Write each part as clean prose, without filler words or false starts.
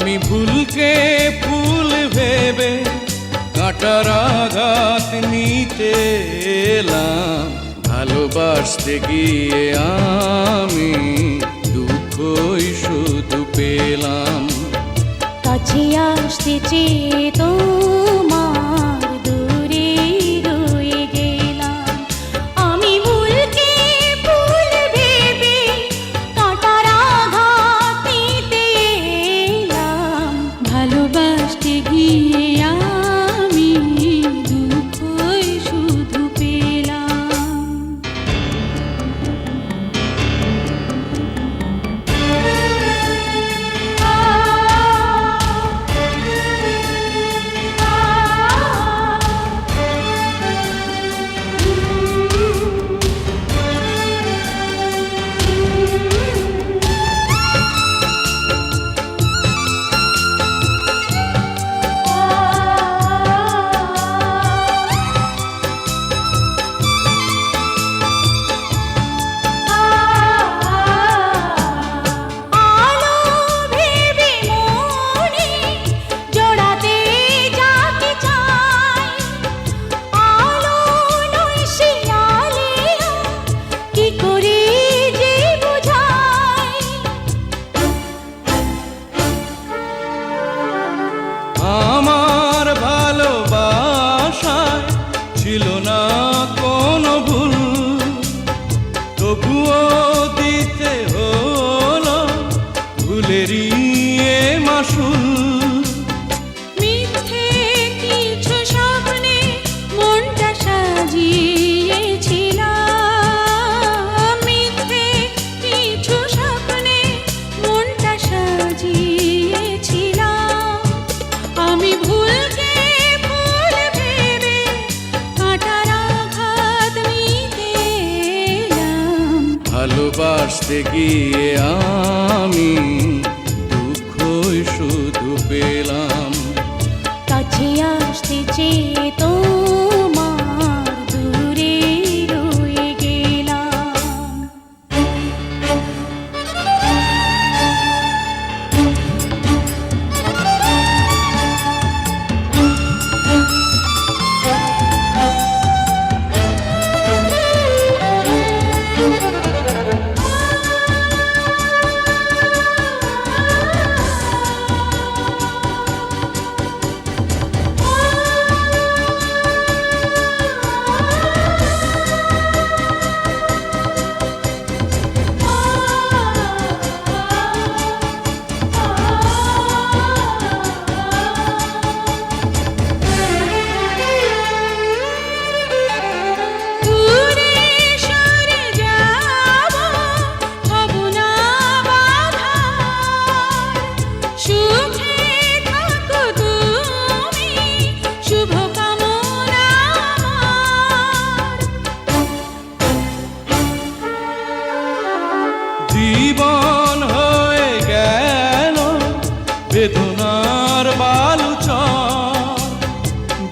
আমি ভুলকে ফুল ভেবে কাঁটার আঘাত নিতে এলাম। ভালোবাসতে গিয়ে আমি দুঃখই শুধু পেলাম। কাছে আসতে চেয়ে তোমার দূরে রয়ে গেলাম। আমি ভুলকে ফুল ভেবে কাঁটার আঘাত নিতে এলাম। ভালোবাসতে গিয়ে আমি দুঃখই শুধু পেলাম। আমার ভালোবাসায় ছিল না কোনো ভুল, তবুও দিতে হলো ভুলেরই এ মাসুল। মিথ্যে কিছু স্বপ্নে মনটা সাজিয়েছিলাম। মিথ্যে কিছু স্বপ্নে মনটা সাজিয়েছিলাম। আমি ভুলকে ফুল ভেবে কাঁটার আঘাত নিতে এলাম। ভালোবাসতে গিয়ে আমি দুঃখই শুধু পেলাম। কাছে আসতে চেয়ে তোমার দূরে রয়ে গেলাম। জীবন হয়ে গেল বেদনার বালুচর,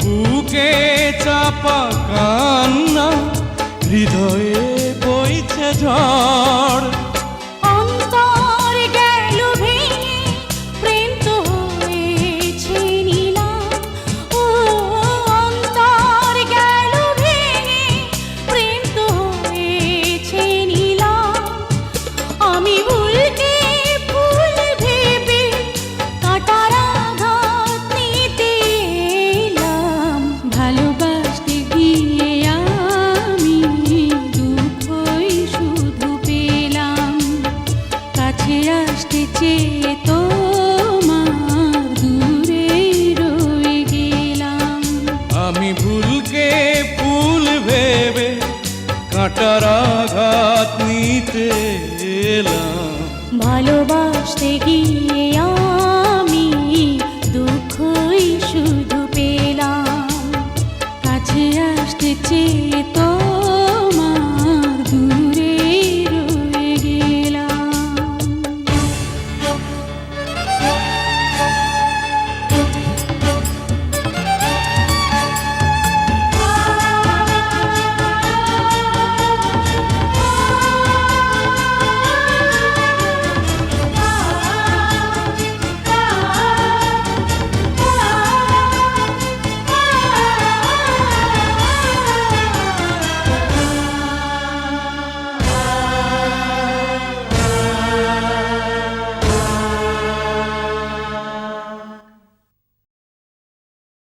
বুকে চাপা কান্না, হৃদয়ে বইছে ঝড়।